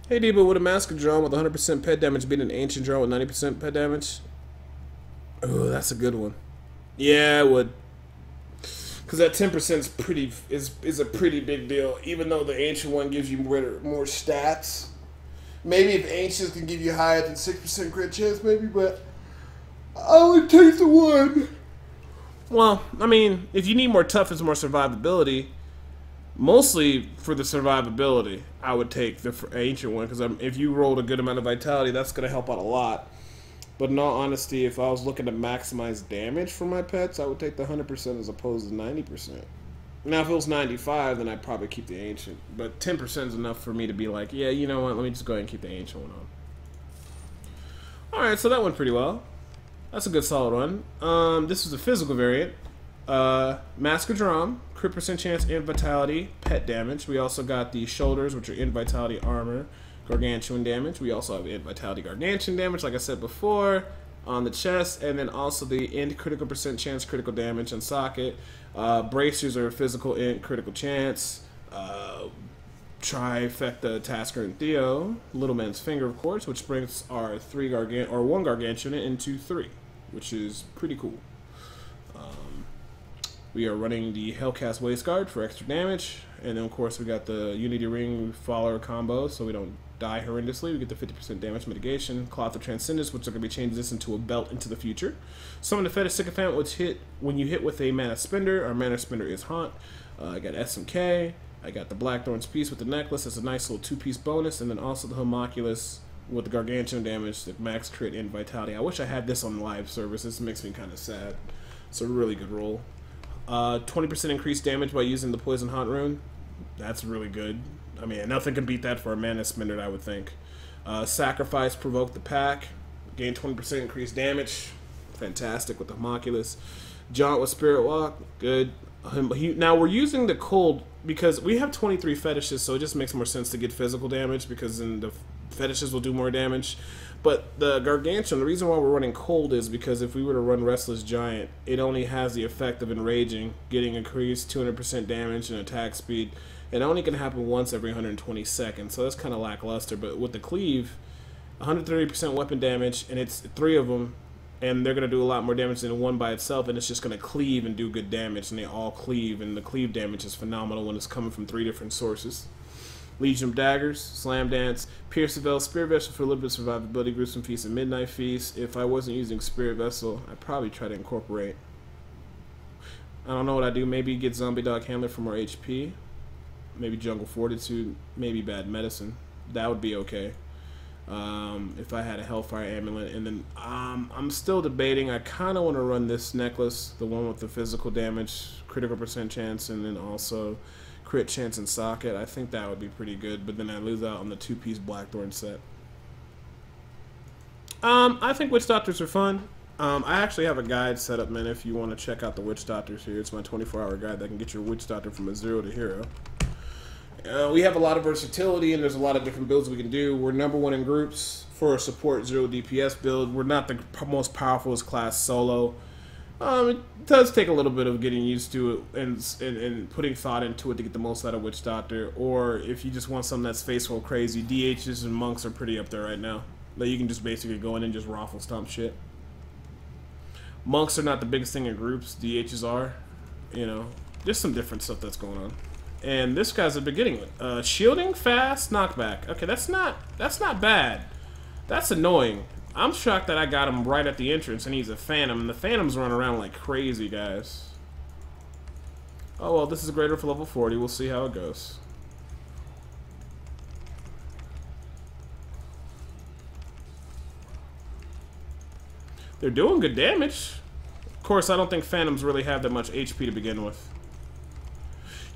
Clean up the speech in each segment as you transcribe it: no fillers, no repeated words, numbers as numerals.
Hey Debo, would a master drone with 100% pet damage beat an ancient drone with 90% pet damage? Oh, that's a good one. Yeah, it would. Because that 10% is a pretty big deal. Even though the ancient one gives you more stats. Maybe if ancients can give you higher than 6% crit chance, maybe, but I would take the one. Well, I mean, if you need more toughness, more survivability, mostly for the survivability, I would take the ancient one, because if you rolled a good amount of vitality, that's going to help out a lot. But in all honesty, if I was looking to maximize damage for my pets, I would take the 100% as opposed to 90%. Now, if it was 95, then I'd probably keep the ancient. But 10% is enough for me to be like, yeah, you know what, let me just go ahead and keep the ancient one on. Alright, so that went pretty well. That's a good solid one. This is a physical variant. Masker Drum, crit percent chance, and vitality, pet damage. We also got the shoulders, which are in vitality armor, gargantuan damage. We also have in vitality gargantuan damage, like I said before, on the chest, and then also the end critical percent chance, critical damage on socket. Bracers are physical int, critical chance. Trifecta, Tasker, and Theo. Little Man's Finger, of course, which brings our one gargantuan into 3, which is pretty cool. We are running the Hellcast Waistguard for extra damage, and then of course we got the Unity Ring follower combo, so we don't die horrendously. We get the 50% damage mitigation. Cloth of Transcendence, which are going to be changing this into a belt into the future. Summon the Fetish Sycophant, which when you hit with a Mana Spender. Our Mana Spender is Haunt. I got SMK. I got the Blackthorn's piece with the necklace. It's a nice little 2-piece bonus, and then also the Homunculus with the gargantuan damage, the max crit and vitality. I wish I had this on live service. This makes me kind of sad. It's a really good roll. 20% increased damage by using the Poison Haunt rune. That's really good. I mean, nothing can beat that for a Mana Spender, I would think. Sacrifice, Provoke the Pack. Gain 20% increased damage. Fantastic with the Homunculus. Jaunt with Spirit Walk. Good. Now, we're using the cold because we have 23 fetishes, so it just makes more sense to get physical damage because then the fetishes will do more damage. But the Gargantuan, the reason why we're running cold is because if we were to run Restless Giant, it only has the effect of enraging, getting increased 200% damage and attack speed. It only can happen once every 120 seconds, so that's kind of lackluster. But with the Cleave, 130% weapon damage, and it's 3 of them, and they're going to do a lot more damage than one by itself, and it's just going to cleave and do good damage, and they all cleave, and the cleave damage is phenomenal when it's coming from 3 different sources. Legion of Daggers, Slam Dance, Pierce the Veil, Spirit Vessel for a little bit of survivability, Gruesome Feast, and Midnight Feast. If I wasn't using Spirit Vessel, I'd probably try to incorporate. I don't know what I do. Maybe get Zombie Dog Handler for more HP. Maybe Jungle Fortitude. Maybe Bad Medicine. That would be okay. If I had a Hellfire Amulet. And then I'm still debating. I kind of want to run this necklace, the one with the physical damage, critical percent chance, and then also crit chance and socket. I think that would be pretty good, but then I lose out on the 2-piece Blackthorn set. I think Witch Doctors are fun. I actually have a guide set up, man, if you want to check out the Witch Doctors here. It's my 24-hour guide that can get your Witch Doctor from a 0 to hero. We have a lot of versatility, and there's a lot of different builds we can do. We're #1 in groups for a support 0 DPS build. We're not the most powerful class solo. It does take a little bit of getting used to it and putting thought into it to get the most out of Witch Doctor. Or if you just want something that's faithful crazy, DHs and monks are pretty up there right now. That you can just basically go in and just raffle stomp shit. Monks are not the biggest thing in groups. DHs are. You know, just some different stuff that's going on. And this guy's at the beginning. Shielding, fast, knockback. Okay, that's not bad. That's annoying. I'm shocked that I got him right at the entrance, and he's a Phantom. And the Phantoms run around like crazy, guys. Oh, well, this is greater for level 40. We'll see how it goes. They're doing good damage. Of course, I don't think Phantoms really have that much HP to begin with.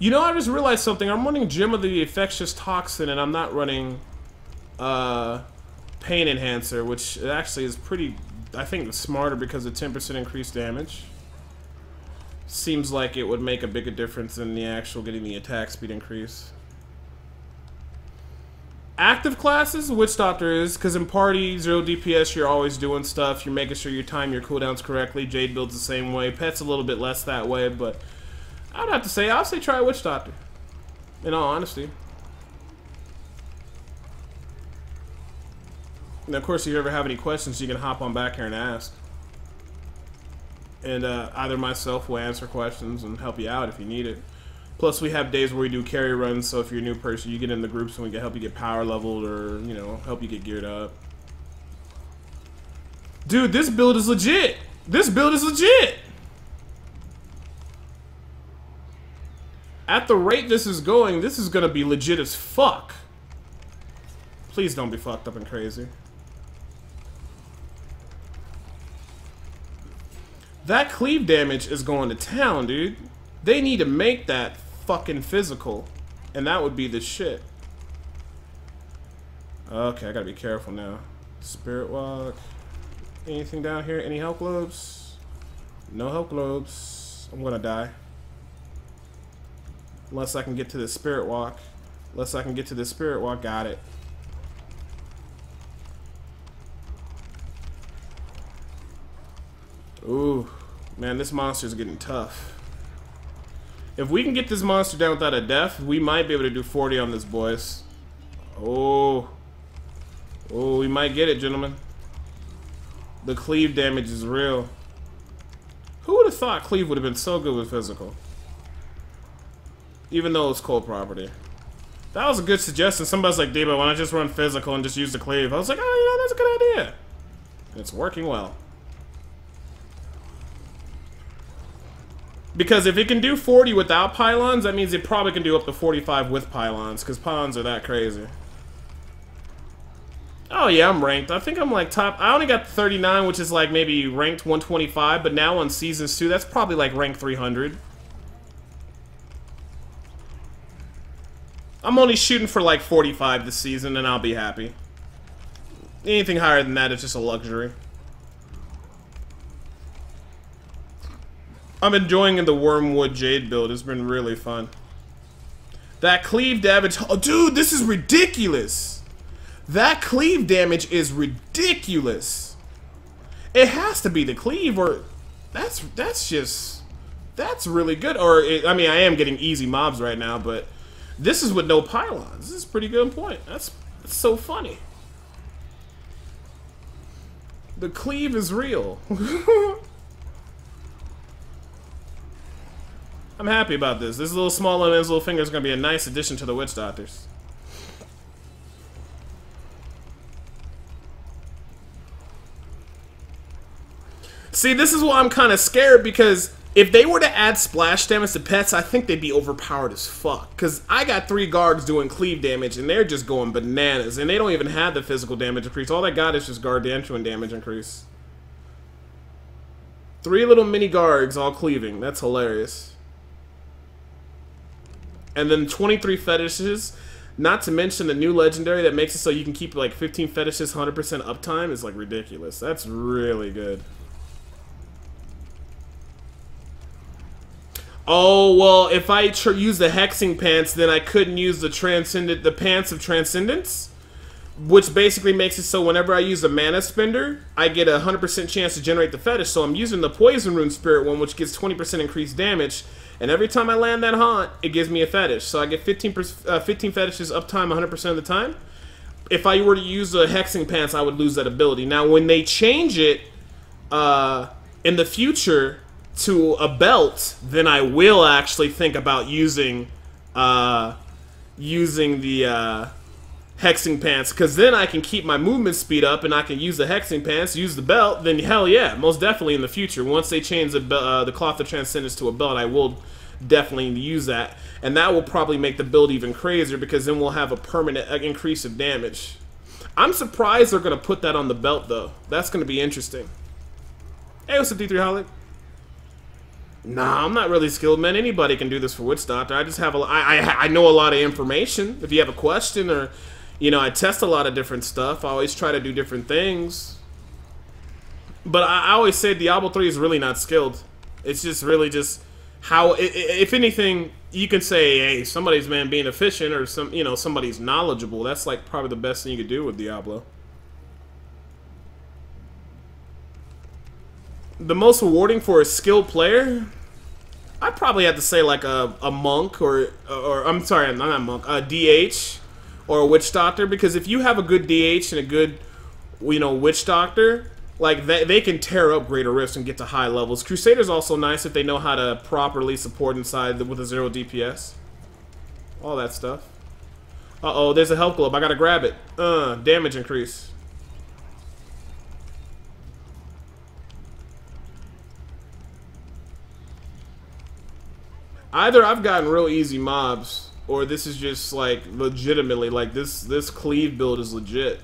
You know, I just realized something. I'm running Gem of the Infectious Toxin, and I'm not running Pain Enhancer, which actually is pretty, I think, smarter because of 10% increased damage. Seems like it would make a bigger difference than the actual getting the attack speed increase. Active classes, Witch Doctor is, because in party, 0 DPS, you're always doing stuff. You're making sure you time your cooldowns correctly. Jade builds the same way. Pet's a little bit less that way, but I would have to say, I'll say try Witch Doctor. In all honesty. And of course, if you ever have any questions, you can hop on back here and ask. And either myself will answer questions and help you out if you need it. Plus, we have days where we do carry runs, so if you're a new person, you get in the groups and we can help you get power leveled or, you know, help you get geared up. Dude, this build is legit! This build is legit! At the rate this is going, this is gonna be legit as fuck. Please don't be fucked up and crazy. That cleave damage is going to town, dude. They need to make that fucking physical. And that would be the shit. Okay, I gotta be careful now. Spirit Walk. Anything down here? Any help globes? No help globes. I'm gonna die. Unless I can get to the Spirit Walk. Unless I can get to the Spirit Walk. Got it. Ooh. Man, this monster's getting tough. If we can get this monster down without a death, we might be able to do 40 on this, boys. Oh. Oh, we might get it, gentlemen. The cleave damage is real. Who would have thought cleave would have been so good with physical? Even though it's cold property. That was a good suggestion. Somebody's like, Debo, why not just run physical and just use the cleave? I was like, oh, you know, that's a good idea. And it's working well. Because if it can do 40 without pylons, that means it probably can do up to 45 with pylons, because pylons are that crazy. Oh yeah, I'm ranked. I think I'm like top. I only got 39, which is like maybe ranked 125, but now on Seasons 2, that's probably like ranked 300. I'm only shooting for like 45 this season, and I'll be happy. Anything higher than that is just a luxury. I'm enjoying the Wormwood Jade build. It's been really fun. That cleave damage... Oh, dude, this is ridiculous. That cleave damage is ridiculous. It has to be the cleave, or... That's just... That's really good. Or, I mean, I am getting easy mobs right now, but... This is with no pylons. This is a pretty good point. That's so funny. The cleave is real. I'm happy about this. This little small limb and his little finger is going to be a nice addition to the Witch Doctors. See, this is why I'm kind of scared, because if they were to add splash damage to pets, I think they'd be overpowered as fuck. Because I got 3 guards doing cleave damage, and they're just going bananas. And they don't even have the physical damage increase. All they got is just gargantuan damage increase. 3 little mini guards all cleaving. That's hilarious. And then 23 fetishes, not to mention the new legendary that makes it so you can keep like 15 fetishes 100% uptime is like ridiculous. That's really good. Oh, well, if I use the hexing pants, then I couldn't use the pants of transcendence, which basically makes it so whenever I use a mana spender, I get a 100% chance to generate the fetish. So I'm using the poison rune spirit one, which gives 20% increased damage. And every time I land that haunt, it gives me a fetish. So I get 15 fetishes uptime 100% of the time. If I were to use the hexing pants, I would lose that ability. Now, when they change it in the future to a belt, then I will actually think about using the hexing pants, because then I can keep my movement speed up and I can use the hexing pants, use the belt. Then hell yeah, most definitely in the future, once they change the Cloth of Transcendence to a belt, I will definitely use that, and that will probably make the build even crazier, because then we'll have a permanent increase of damage. I'm surprised they're gonna put that on the belt though. That's gonna be interesting. Hey, what's up, D3 Holly? Nah, I'm not really skilled, man. Anybody can do this for Witch Doctor. I just have I know a lot of information. If you have a question, or you know, I test a lot of different stuff. I always try to do different things. But I always say Diablo 3 is really not skilled. It's just really just how, if anything, you can say, hey, somebody's being efficient, or somebody's knowledgeable. That's like probably the best thing you could do with Diablo. The most rewarding for a skilled player, I'd probably have to say like a monk, or I'm sorry, not a monk, a DH or a Witch Doctor, because if you have a good DH and a good you know, Witch Doctor, like they can tear up greater rifts and get to high levels. Crusader's also nice if they know how to properly support inside with a 0 DPS. All that stuff. Uh-oh, there's a health globe. I gotta grab it. Damage increase. Either I've gotten real easy mobs, or this is just, like, legitimately, like, this cleave build is legit.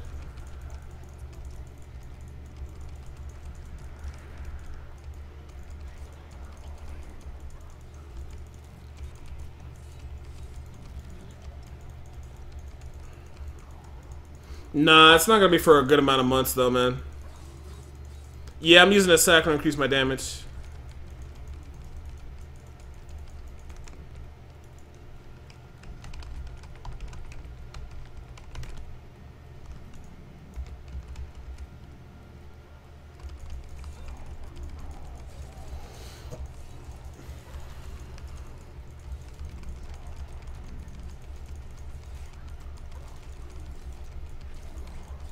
Nah, it's not gonna be for a good amount of months, though, man. Yeah, I'm using a sack to increase my damage.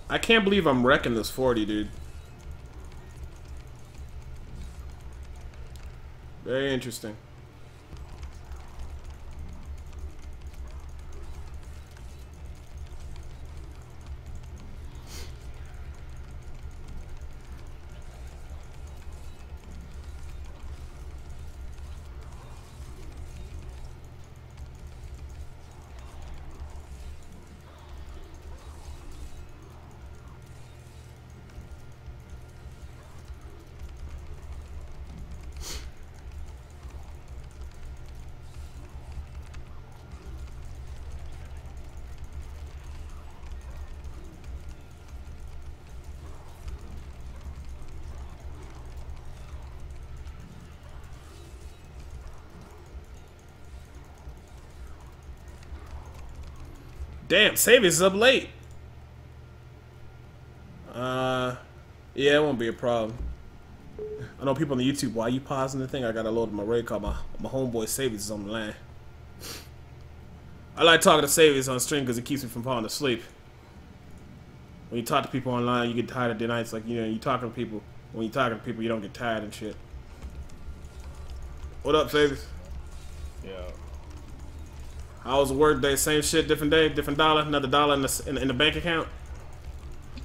I can't believe I'm wrecking this 40, dude. Very interesting. Damn, Savage is up late. Yeah, it won't be a problem. I know people on the YouTube, why you pausing the thing? I gotta load my raid call. My homeboy Savage is on the line. I like talking to Savage on stream because it keeps me from falling asleep. When you talk to people online, you get tired of the nights. Like, you know, you talking to people. When you talking to people, you don't get tired and shit. What up, Savage? Yeah. How was the work day? Same shit, different day, different dollar, another dollar in the bank account?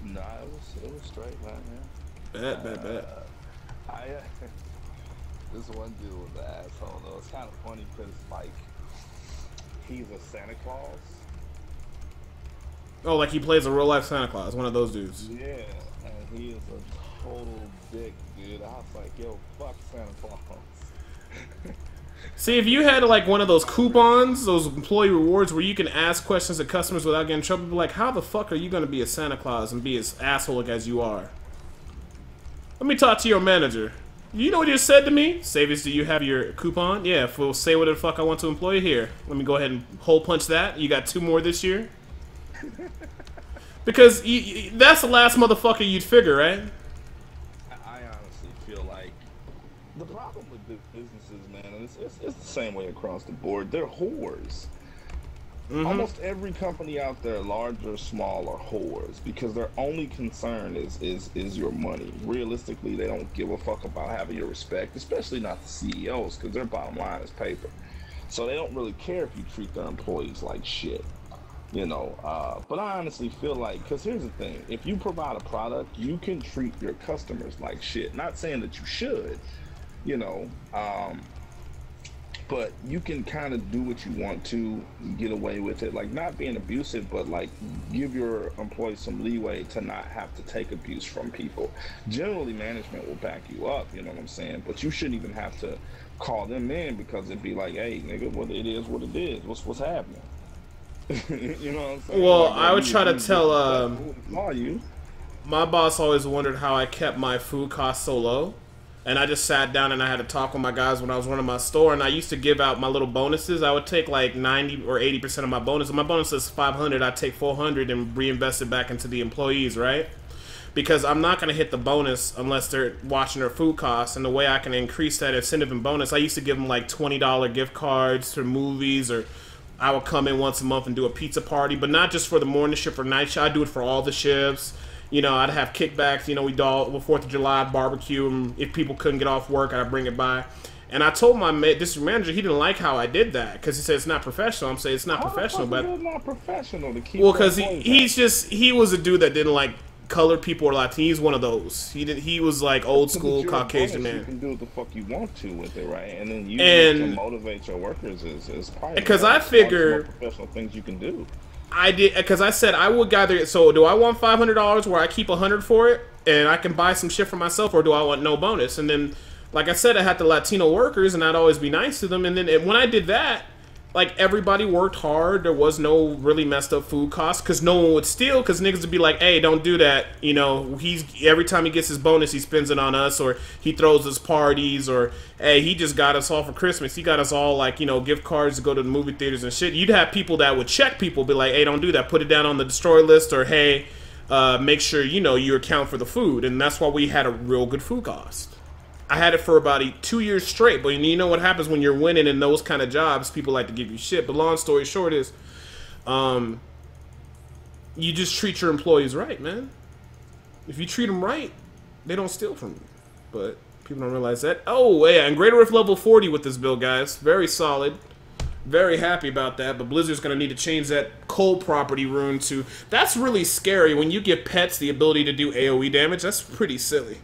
Nah, it was straight, man. Bet. This one dude was an asshole, though. It's kind of funny because, like, he's a Santa Claus. Oh, like he plays a real life Santa Claus, one of those dudes. Yeah, and he is a total dick, dude. I was like, yo, fuck Santa Claus. See, if you had like one of those coupons, those employee rewards where you can ask questions to customers without getting in trouble, be like, how the fuck are you going to be a Santa Claus and be as asshole as you are? Let me talk to your manager. You know what you said to me? Savage, do you have your coupon? Yeah, if we'll say whatever the fuck I want to employ here. Let me go ahead and hole punch that. You got 2 more this year? Because that's the last motherfucker you'd figure, right? I honestly feel like the problem with businesses, man, and it's the same way across the board. They're whores. Almost every company out there, large or small, are whores because their only concern is your money. Realistically, they don't give a fuck about having your respect, especially not the CEOs, because their bottom line is paper. So they don't really care if you treat their employees like shit. You know, but I honestly feel like, because here's the thing, if you provide a product, you can treat your customers like shit. Not saying that you should, you know, but you can kind of do what you want to, get away with it, like not being abusive, but like give your employees some leeway to not have to take abuse from people. Generally, management will back you up, you know what I'm saying, but you shouldn't even have to call them in because it'd be like, hey, nigga, what it is, what's happening. You know what I'm saying? Well, like, I would try to tell, you. my boss always wondered how I kept my food costs so low. And I just sat down and I had to talk with my guys when I was running my store. And I used to give out my little bonuses. I would take like 90 or 80% of my bonus. If my bonus is 500, I'd take 400 and reinvest it back into the employees, right? Because I'm not going to hit the bonus unless they're watching their food costs. And the way I can increase that incentive and bonus, I used to give them like $20 gift cards for movies, or I would come in once a month and do a pizza party, but not just for the morning shift or night shift. I do it for all the shifts. You know, I'd have kickbacks. You know, we'd all, well, 4th of July barbecue, and if people couldn't get off work, I'd bring it by. And I told my district manager he didn't like how I did that because he said it's not professional. I'm saying it's not professional, but it's not professional to keep. Well, because he was a dude that didn't like colored people or Latino. He's one of those. He was like old school Caucasian man. You can do what the fuck you want to with it, right? And then you to motivate your workers is part. Because I figure professional things you can do. I did because I said I would gather. So do I want $500 where I keep $100 for it and I can buy some shit for myself, or do I want no bonus? And then, like I said, I had the Latino workers, and I'd always be nice to them. And then when I did that, like, everybody worked hard. There was no really messed up food costs because no one would steal, because niggas would be like, hey, don't do that. You know, every time he gets his bonus, he spends it on us, or he throws us parties, or, hey, he just got us all for Christmas. He got us all, like, you know, gift cards to go to the movie theaters and shit. You'd have people that would check people, be like, hey, don't do that. Put it down on the destroy list, or, hey, make sure, you know, you account for the food. And that's why we had a real good food cost. I had it for about 2 years straight, but you know what happens when you're winning in those kind of jobs? People like to give you shit. But long story short is, you just treat your employees right, man. If you treat them right, they don't steal from you. But people don't realize that. Oh, yeah, and Greater Rift level 40 with this build, guys. Very solid. Very happy about that, but Blizzard's going to need to change that cold property rune to... That's really scary. When you give pets the ability to do AoE damage, that's pretty silly.